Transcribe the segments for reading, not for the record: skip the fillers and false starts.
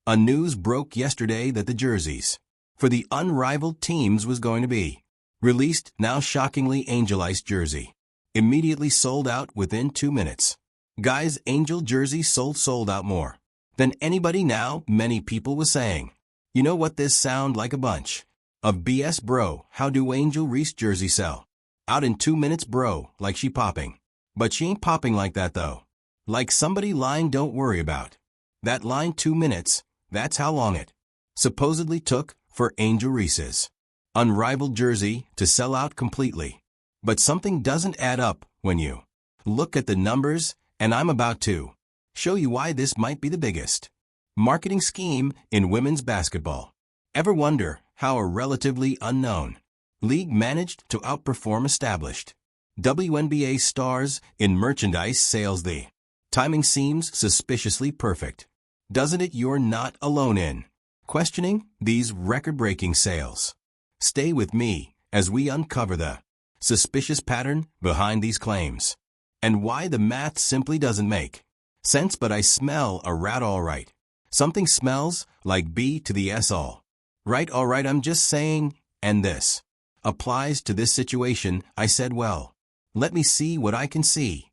A news broke yesterday that the jerseys for the unrivaled teams was going to be released. Now shockingly, Angel Ice jersey immediately sold out within 2 minutes. Guys, Angel jersey sold out more than anybody. Now many people was saying, you know what, this sound like a bunch of BS, bro. How do Angel Reese jersey sell out in 2 minutes, bro? Like she popping. But she ain't popping like that though. Like somebody lying. Don't worry about that line. 2 minutes, that's how long it supposedly took for Angel Reese's unrivaled jersey to sell out completely. But something doesn't add up when you look at the numbers, and I'm about to show you why this might be the biggest marketing scheme in women's basketball. Ever wonder how a relatively unknown league managed to outperform established WNBA stars in merchandise sales? The timing seems suspiciously perfect, doesn't it? You're not alone in questioning these record-breaking sales. Stay with me as we uncover the suspicious pattern behind these claims and why the math simply doesn't make sense. But I smell a rat, all right. Something smells like B to the S, all right. All right, I'm just saying, and this applies to this situation. I said, well, let me see what I can see.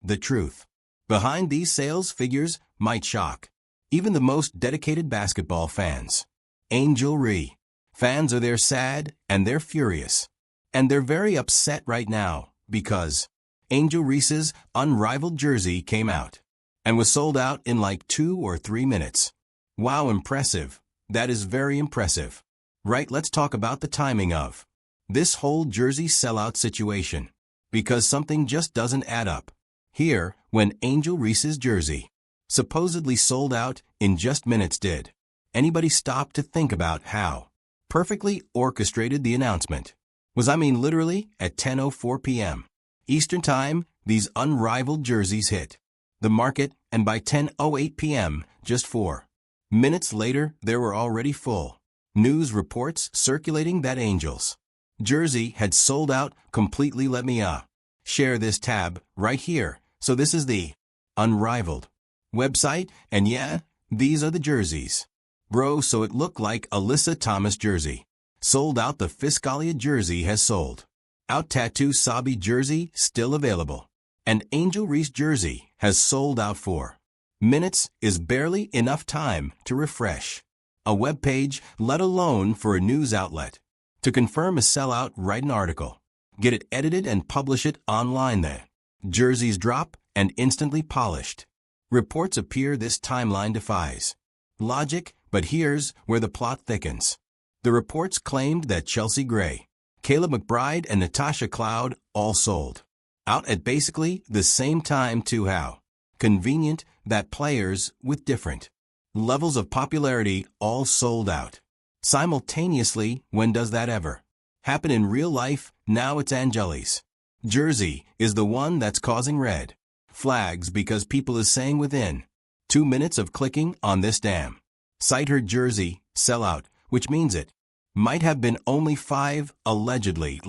The truth behind these sales figures might shock even the most dedicated basketball fans. Angel Reese fans are there sad and they're furious. And they're very upset right now because Angel Reese's unrivaled jersey came out and was sold out in like 2 or 3 minutes. Wow, impressive. That is very impressive. Right, let's talk about the timing of this whole jersey sellout situation, because something just doesn't add up here. When Angel Reese's jersey supposedly sold out in just minutes, did anybody stop to think about how perfectly orchestrated the announcement was? I mean, literally at 10:04 p.m. Eastern Time, these unrivaled jerseys hit the market, and by 10:08 p.m., just 4 minutes later, there were already full news reports circulating that Angel's jersey had sold out completely. Let me share this tab right here. So this is the unrivaled website, and yeah, these are the jerseys, bro. So it looked like Alyssa Thomas jersey sold out. The Fiscalia jersey has sold out. Tattoo Sabi jersey still available, and Angel Reese jersey has sold out. 4 minutes is barely enough time to refresh a web page, let alone for a news outlet to confirm a sellout. Write an article, get it edited, and publish it online. The jerseys drop and instantly polished reports appear. This timeline defies logic, but here's where the plot thickens. The reports claimed that Chelsea Gray, Kayla McBride, and Natasha Cloud all sold out at basically the same time too. How convenient that players with different levels of popularity all sold out simultaneously. When does that ever happen in real life? Now it's Angeli's jersey is the one that's causing red flags, because people is saying within 2 minutes of clicking on this damn site her jersey sell out, which means it might have been only 5 allegedly,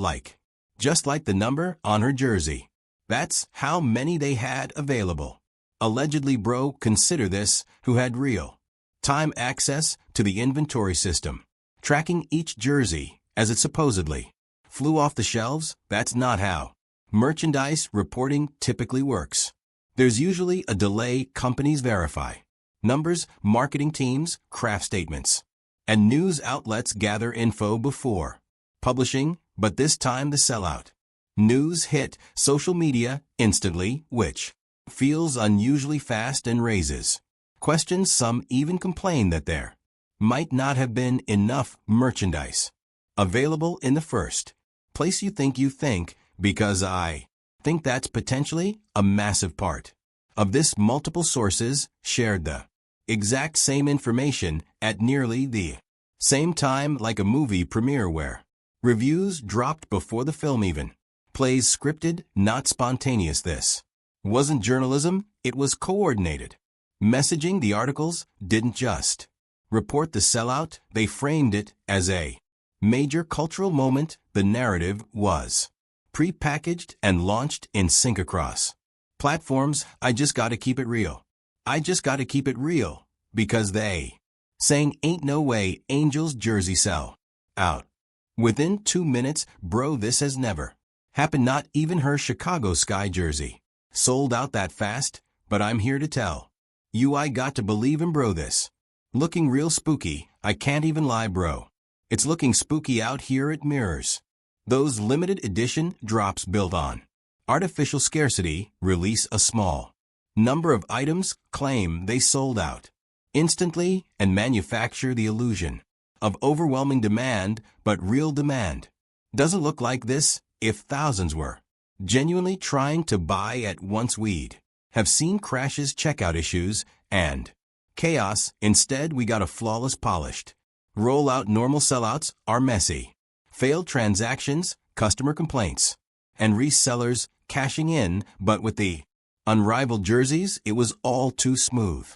just like the number on her jersey. That's how many they had available. Allegedly, bro. Consider this, who had real time access to the inventory system, tracking each jersey as it supposedly flew off the shelves. That's not how merchandise reporting typically works. There's usually a delay. Companies verify numbers, marketing teams craft statements, and news outlets gather info before publishing. But this time the sellout news hit social media instantly, which feels unusually fast and raises questions. Some even complain that there might not have been enough merchandise available in the first place. You think, because I think that's potentially a massive part of this. Multiple sources shared the exact same information at nearly the same time, like a movie premiere where reviews dropped before the film even plays. Scripted, not spontaneous. This wasn't journalism, it was coordinated messaging. The articles didn't just report the sellout, they framed it as a major cultural moment. The narrative was pre-packaged and launched in sync across platforms. I just gotta keep it real. Because they saying ain't no way Angels jersey sell out. Within 2 minutes, bro, this has never happened. Not even her Chicago Sky jersey sold out that fast, but I'm here to tell you I got to believe in bro this. Looking real spooky, I can't even lie bro. It's looking spooky out here at Mirrors. Those limited edition drops built on artificial scarcity release a small number of items, claim they sold out instantly, and manufacture the illusion of overwhelming demand, but real demand doesn't look like this. If thousands were genuinely trying to buy at once, we'd have seen crashes, checkout issues, and chaos. Instead, we got a flawless, polished rollout. Normal sellouts are messy, failed transactions, customer complaints, and resellers cashing in, but with the unrivaled jerseys, it was all too smooth.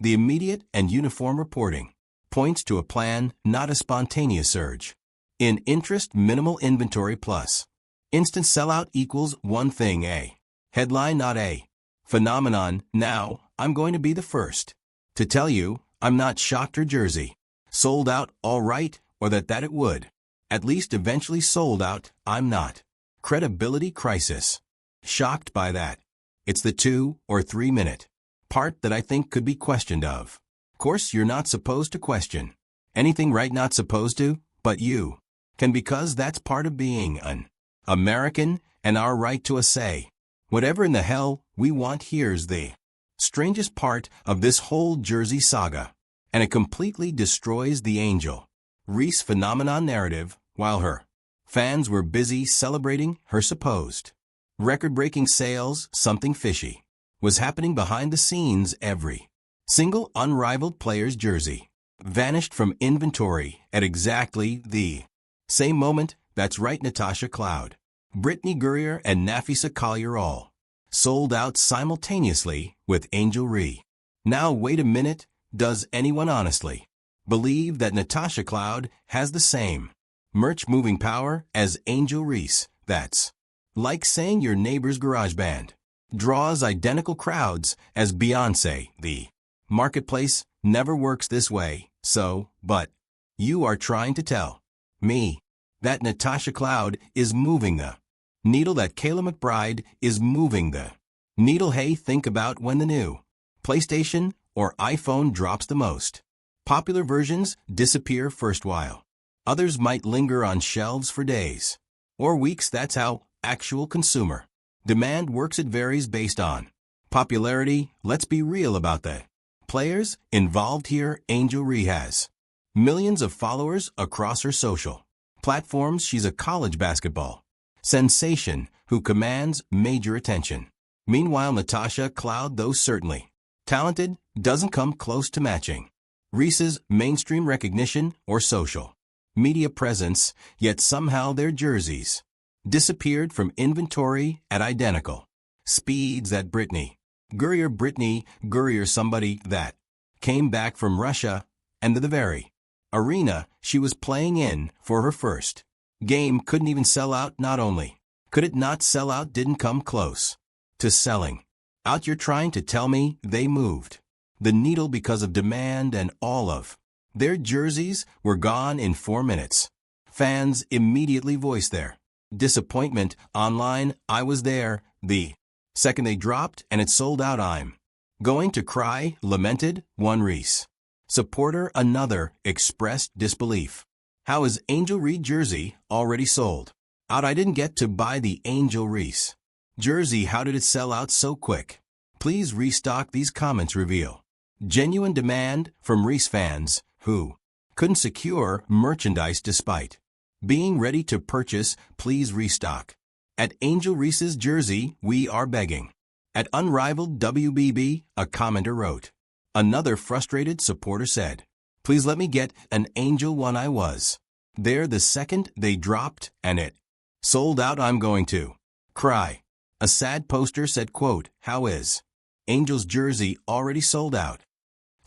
The immediate and uniform reporting points to a plan, not a spontaneous surge in interest. Minimal inventory plus instant sellout equals one thing: a headline, not a phenomenon. Now, I'm going to be the first to tell you I'm not shocked her jersey sold out all right, or that it would at least eventually sold out. I'm not. Credibility crisis shocked by that. It's the 2 or 3 minute part that I think could be questioned of. Course, you're not supposed to question anything, right? Not supposed to, but you can, because that's part of being an American and our right to a say whatever in the hell we want. Here's the strangest part of this whole jersey saga, and it completely destroys the Angel Reese phenomenon narrative. While her fans were busy celebrating her supposed record-breaking sales, something fishy was happening behind the scenes. Every single unrivaled player's jersey vanished from inventory at exactly the same moment. That's right, Natasha Cloud, Brittany Gurrier, and Nafisa Collier all sold out simultaneously with Angel Reese. Now wait a minute, does anyone honestly believe that Natasha Cloud has the same merch moving power as Angel Reese? That's like saying your neighbor's garage band draws identical crowds as Beyoncé. The marketplace never works this way. So, but you are trying to tell me that Natasha Cloud is moving the needle, that Kayla McBride is moving the needle? Hey, think about when the new PlayStation or iPhone drops, the most popular versions disappear first, while others might linger on shelves for days or weeks. That's how actual consumer demand works. It varies based on popularity. Let's be real about the players involved here. Angel Reese has millions of followers across her social platforms. She's a college basketball sensation who commands major attention. Meanwhile, Natasha Cloud, though certainly talented, doesn't come close to matching Reese's mainstream recognition or social media presence, yet somehow their jerseys disappeared from inventory at identical speeds. That Brittany Gurrier, somebody that came back from Russia and the very arena she was playing in for her first game, couldn't even sell out. Not only could it not sell out, didn't come close to selling out. You're trying to tell me they moved the needle because of demand and all of their jerseys were gone in 4 minutes? Fans immediately voiced their disappointment online. I was there the second they dropped and it sold out. I'm going to cry, lamented one Reese supporter. Another expressed disbelief. How is Angel Reese jersey already sold out? I didn't get to buy the Angel Reese jersey. How did it sell out so quick? Please restock. These comments reveal genuine demand from Reese fans who couldn't secure merchandise despite being ready to purchase. Please restock at Angel Reese's jersey, we are begging. At Unrivaled WBB, a commenter wrote. Another frustrated supporter said, please let me get an Angel one. I was there the second they dropped and it sold out. I'm going to cry. A sad poster said, quote, how is Angel's jersey already sold out?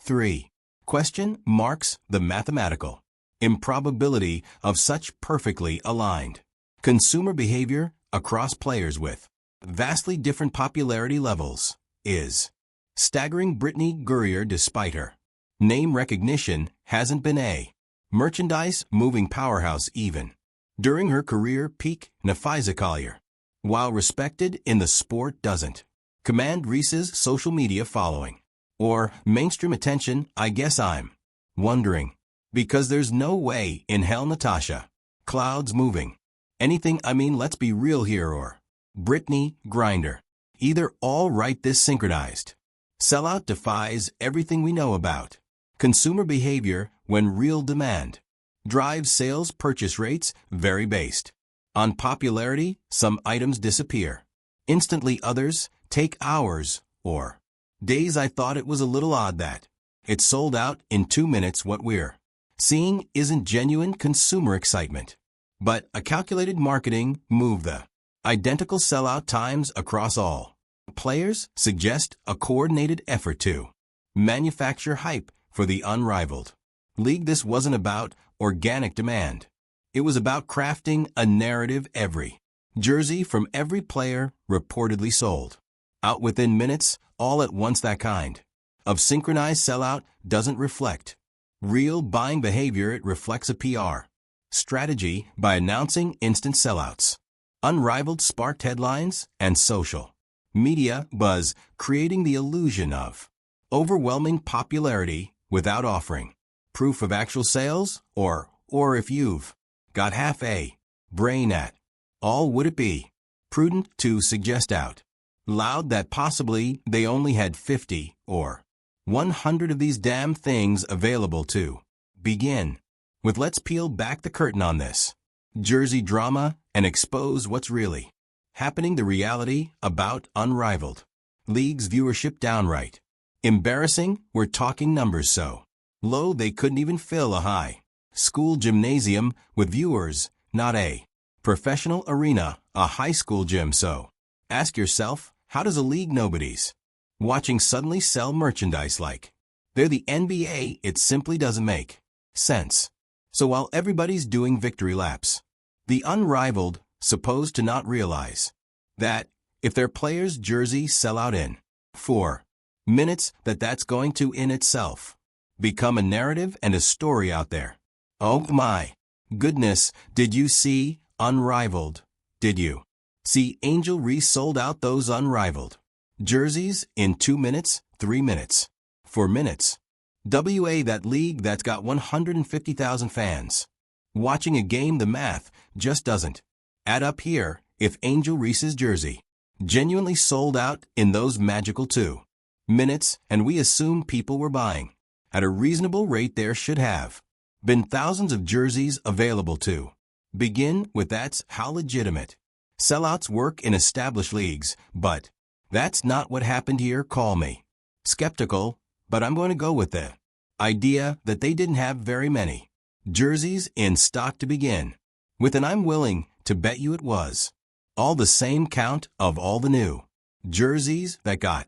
3. Question marks the mathematical improbability of such perfectly aligned consumer behavior across players with vastly different popularity levels is staggering. Brittany Gurrier, despite her name recognition, hasn't been a merchandise-moving powerhouse even. During her career peak, Nafisa Collier, while respected in the sport, doesn't command Reese's social media following or mainstream attention. I guess I'm wondering, because there's no way in hell Natasha Cloud's moving anything. I mean, let's be real here, or Brittany Grinder. Either. All right, this synchronized sellout defies everything we know about consumer behavior when real demand drives sales. Purchase rates vary based on popularity. Some items disappear instantly, others take hours or days. I thought it was a little odd that it sold out in 2 minutes. What we're seeing isn't genuine consumer excitement, but a calculated marketing move. The identical sellout times across all players suggest a coordinated effort to manufacture hype for the unrivaled league. This wasn't about organic demand. It was about crafting a narrative. Every jersey from every player reportedly sold out within minutes, all at once. That kind of synchronized sellout doesn't reflect real buying behavior. It reflects a PR strategy. By announcing instant sellouts, unrivaled sparked headlines and social media buzz, creating the illusion of overwhelming popularity without offering proof of actual sales, or if you've got half a brain at all, would it be prudent to suggest out loud that possibly they only had 50 or 100 of these damn things available to begin with? Let's peel back the curtain on this jersey drama and expose what's really happening. The reality about unrivaled league's viewership downright embarrassing. We're talking numbers so low they couldn't even fill a high school gymnasium with viewers, not a professional arena, a high school gym. So ask yourself, how does a league nobody's watching suddenly sell merchandise like they're the NBA? It simply doesn't make sense. So while everybody's doing victory laps, the unrivaled supposed to not realize that if their players' jerseys sell out in 4 minutes, that's going to in itself become a narrative and a story out there. Oh my goodness, did you see Unrivaled? Did you see Angel Reese sold out those unrivaled jerseys in 2 minutes, 3 minutes, 4 minutes? That league that's got 150,000 fans watching a game. The math just doesn't add up here. If Angel Reese's jersey genuinely sold out in those magical 2 minutes, and we assume people were buying at a reasonable rate, there should have been thousands of jerseys available to begin with. That's how legitimate sellouts work in established leagues, but that's not what happened here. Call me skeptical, but I'm going to go with the idea that they didn't have very many jerseys in stock to begin with, and I'm willing to bet you it was all the same count of all the new jerseys that got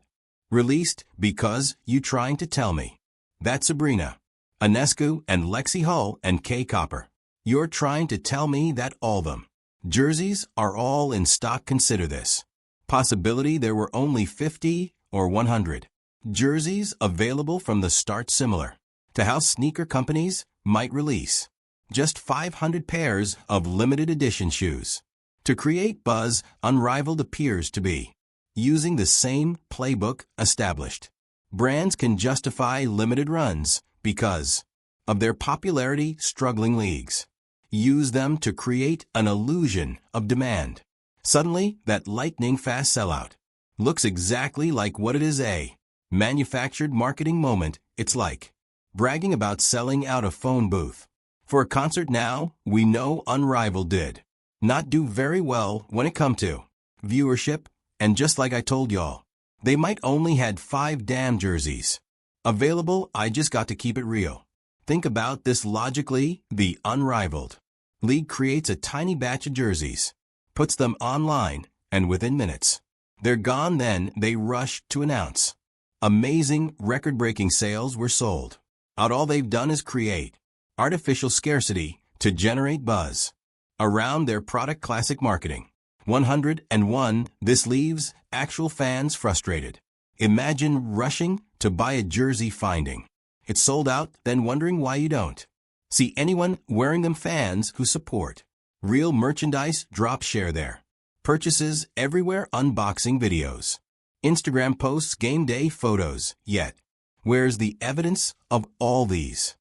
released. Because you trying to tell me that Sabrina Ionescu and Lexi Hull and Kay Copper, you're trying to tell me that all them jerseys are all in stock? Consider this possibility: there were only 50 or 100 jerseys available from the start, similar to how sneaker companies might release just 500 pairs of limited edition shoes to create buzz. Unrivaled appears to be using the same playbook. Established brands can justify limited runs because of their popularity. Struggling leagues use them to create an illusion of demand. Suddenly, that lightning-fast sellout looks exactly like what it is: a manufactured marketing moment. It's like bragging about selling out a phone booth for a concert. Now, we know Unrivaled did not do very well when it come to viewership, and just like I told y'all, they might only had 5 damn jerseys available. I just got to keep it real. Think about this logically. The Unrivaled league creates a tiny batch of jerseys, puts them online, and within minutes, they're gone. Then they rush to announce amazing, record-breaking sales were sold out. All they've done is create artificial scarcity to generate buzz around their product. Classic marketing 101. This leaves actual fans frustrated. Imagine rushing to buy a jersey, finding It's sold out, then wondering why you don't. See anyone wearing them? Fans who support real merchandise drop share there. Purchases everywhere. Unboxing videos. Instagram posts. Game day photos. Yet, where's the evidence of all these?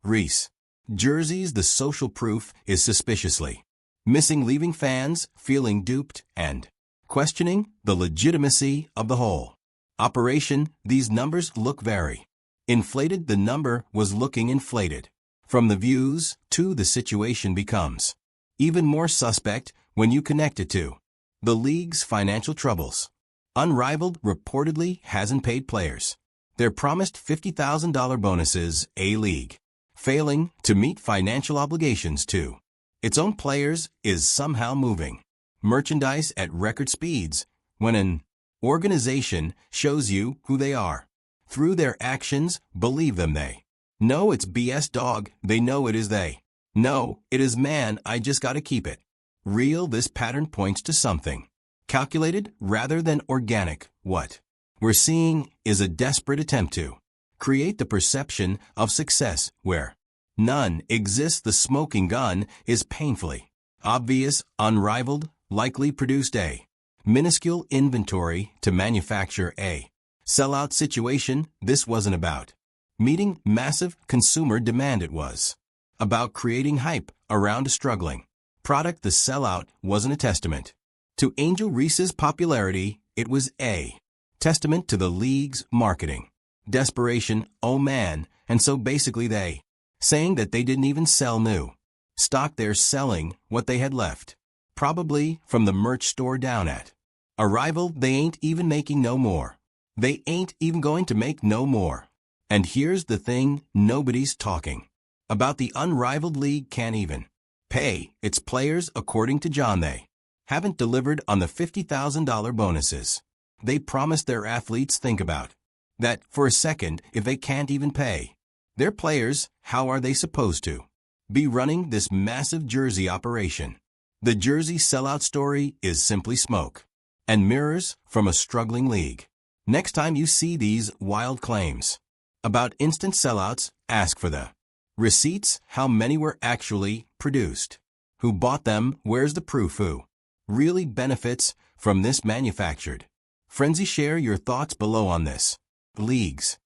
Reese jerseys. The social proof is suspiciously missing, leaving fans feeling duped and questioning the legitimacy of the whole operation. These numbers look very inflated. The number was looking inflated. From the views to the situation becomes even more suspect when you connect it to the league's financial troubles. Unrivaled reportedly hasn't paid players their promised $50,000 bonuses, a league failing to meet financial obligations to its own players is somehow moving merchandise at record speeds when an organization shows you who they are through their actions. Believe them. They know it's BS, dog. They know it is they. No, it is, man, I just gotta keep it real. This pattern points to something calculated rather than organic. What we're seeing is a desperate attempt to create the perception of success where none exists. The smoking gun is painfully obvious. Unrivaled likely produced a minuscule inventory to manufacture a sellout situation. This wasn't about meeting massive consumer demand. It was about creating hype around a struggling product. The sellout wasn't a testament to Angel Reese's popularity. It was a testament to the league's marketing desperation. Oh man, and so basically they saying that they didn't even sell new stock. They're selling what they had left, probably from the merch store down at Arrival. They ain't even making no more. They ain't even going to make no more. And here's the thing, nobody's talking about the unrivaled league can't even pay its players. According to John, they haven't delivered on the $50,000 bonuses they promised their athletes. Think about that for a second. If they can't even pay their players, how are they supposed to be running this massive jersey operation? The jersey sellout story is simply smoke and mirrors from a struggling league. Next time you see these wild claims about instant sellouts, ask for the receipts. How many were actually produced? Who bought them? Where's the proof? Who really benefits from this manufactured frenzy? Share your thoughts below on this league's